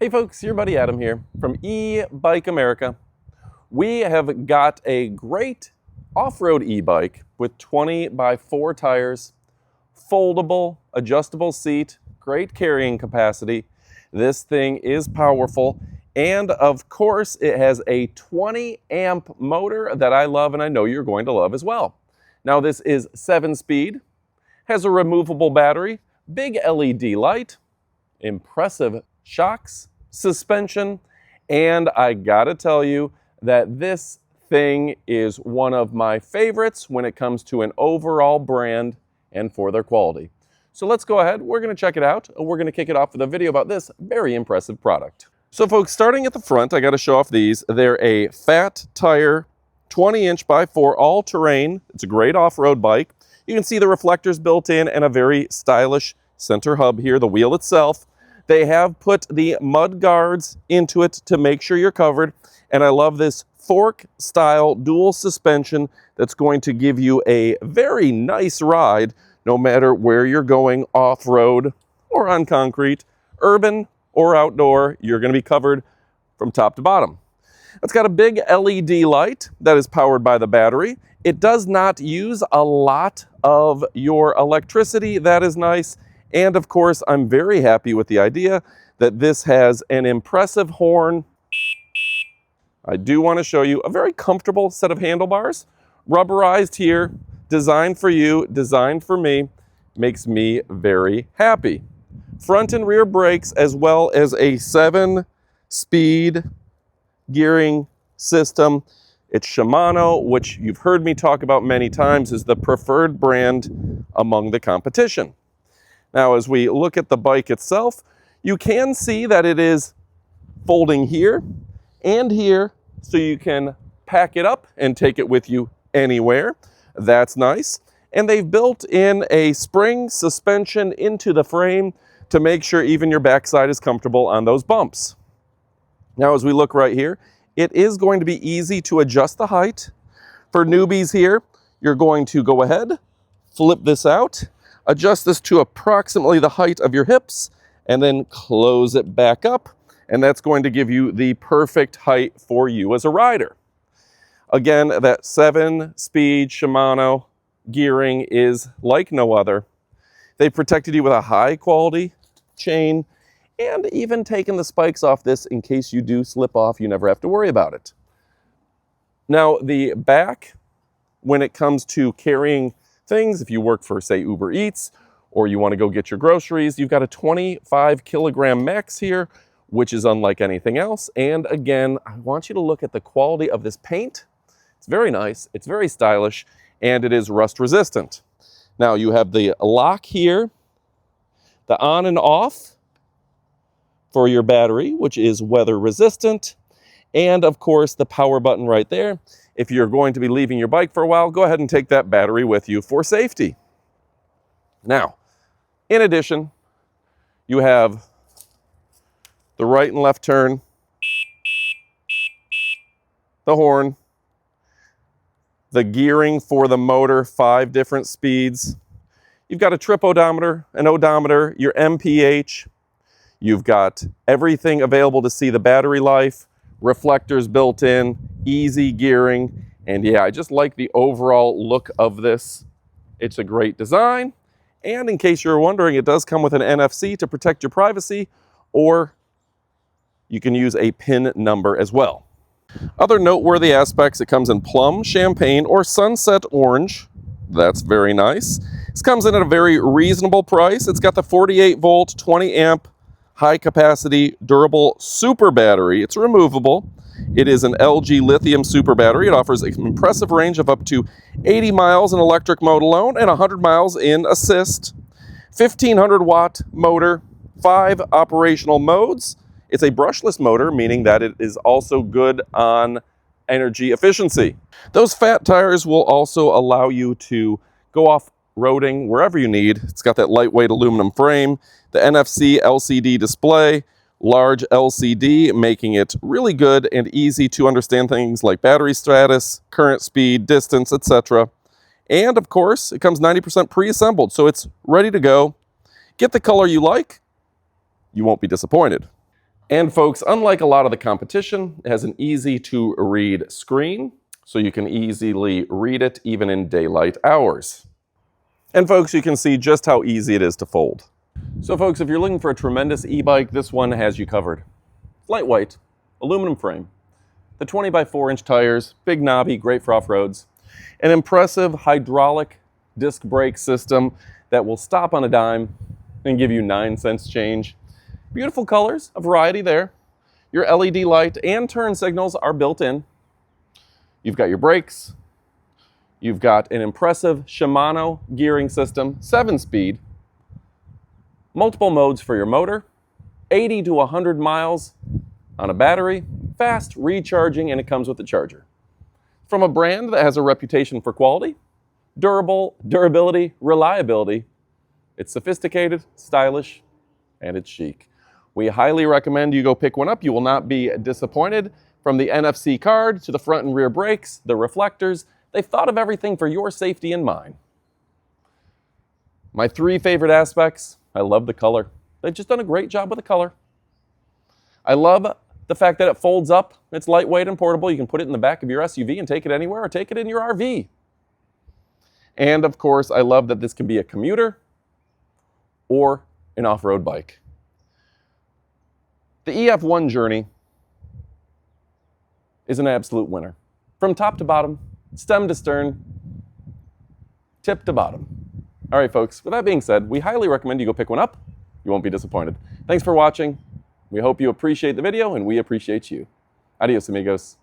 Hey folks, your buddy Adam here from E-Bike America. We have got a great off-road e-bike with 20x4 tires, foldable, adjustable seat, great carrying capacity. This thing is powerful, and of course it has a 20 amp motor that I love and I know you're going to love as well. Now this is 7-speed, has a removable battery, big LED light, impressive shocks, suspension, and I gotta tell you that this thing is one of my favorites when it comes to an overall brand and for their quality. So let's go ahead, we're gonna check it out, and we're gonna kick it off with a video about this very impressive product. So folks, starting at the front, I gotta show off these. They're a fat tire, 20-inch by 4 all-terrain. It's a great off-road bike. You can see the reflectors built in and a very stylish center hub here, the wheel itself. They have put the mud guards into it to make sure you're covered. And I love this fork style dual suspension that's going to give you a very nice ride no matter where you're going, off-road or on concrete, urban or outdoor, you're going to be covered from top to bottom. It's got a big LED light that is powered by the battery. It does not use a lot of your electricity. That is nice. And of course, I'm very happy with the idea that this has an impressive horn. I do want to show you a very comfortable set of handlebars, rubberized here, designed for you, designed for me, makes me very happy. Front and rear brakes, as well as a 7-speed gearing system. It's Shimano, which you've heard me talk about many times, is the preferred brand among the competition. Now, as we look at the bike itself, you can see that it is folding here and here, so you can pack it up and take it with you anywhere. That's nice. And they've built in a spring suspension into the frame to make sure even your backside is comfortable on those bumps. Now, as we look right here, it is going to be easy to adjust the height. For newbies here, you're going to go ahead, flip this out, adjust this to approximately the height of your hips, and then close it back up. And that's going to give you the perfect height for you as a rider. Again, that 7-speed Shimano gearing is like no other. They've protected you with a high quality chain and even taken the spikes off this in case you do slip off, you never have to worry about it. Now the back, when it comes to carrying things, if you work for, say, Uber Eats, or you want to go get your groceries, you've got a 25 kilogram max here, which is unlike anything else. And again, I want you to look at the quality of this paint. It's very nice, it's very stylish, and it is rust resistant. Now you have the lock here, the on and off for your battery, which is weather resistant, and of course the power button right there. If you're going to be leaving your bike for a while, go ahead and take that battery with you for safety. Now, in addition, you have the right and left turn, the horn, the gearing for the motor, 5 different speeds. You've got a trip odometer, an odometer, your MPH. You've got everything available to see the battery life, reflectors built in, easy gearing, and yeah, I just like the overall look of this. It's a great design, and in case you're wondering, it does come with an NFC to protect your privacy, or you can use a PIN number as well. Other noteworthy aspects, it comes in plum, champagne, or sunset orange. That's very nice. This comes in at a very reasonable price. It's got the 48 volt, 20 amp, high capacity, durable super battery. It's removable. It is an LG lithium super battery. It offers an impressive range of up to 80 miles in electric mode alone and 100 miles in assist. 1500 watt motor, 5 operational modes. It's a brushless motor, meaning that it is also good on energy efficiency. Those fat tires will also allow you to go off-roading wherever you need. It's got that lightweight aluminum frame, the NFC LCD display, large LCD, making it really good and easy to understand things like battery status, current speed, distance, etc. And of course, it comes 90% pre-assembled, so it's ready to go. Get the color you like, you won't be disappointed. And folks, unlike a lot of the competition, it has an easy to read screen, so you can easily read it even in daylight hours. And folks, you can see just how easy it is to fold. So folks, if you're looking for a tremendous e-bike, this one has you covered. Lightweight, aluminum frame, the 20 by 4 inch tires, big knobby, great for off-roads, an impressive hydraulic disc brake system that will stop on a dime and give you 9 cents change. Beautiful colors, a variety there. Your LED light and turn signals are built in. You've got your brakes. You've got an impressive Shimano gearing system, 7-speed. Multiple modes for your motor, 80 to 100 miles on a battery, fast recharging, and it comes with a charger. From a brand that has a reputation for quality, durability, reliability, it's sophisticated, stylish, and it's chic. We highly recommend you go pick one up. You will not be disappointed. From the NFC card to the front and rear brakes, the reflectors, they've thought of everything for your safety in mind. My 3 favorite aspects: I love the color. They've just done a great job with the color. I love the fact that it folds up. It's lightweight and portable. You can put it in the back of your SUV and take it anywhere, or take it in your RV. And of course, I love that this can be a commuter or an off-road bike. The EF1 journey is an absolute winner. From top to bottom, stem to stern, tip to bottom. All right, folks, with that being said, we highly recommend you go pick one up. You won't be disappointed. Thanks for watching. We hope you appreciate the video, and we appreciate you. Adios, amigos.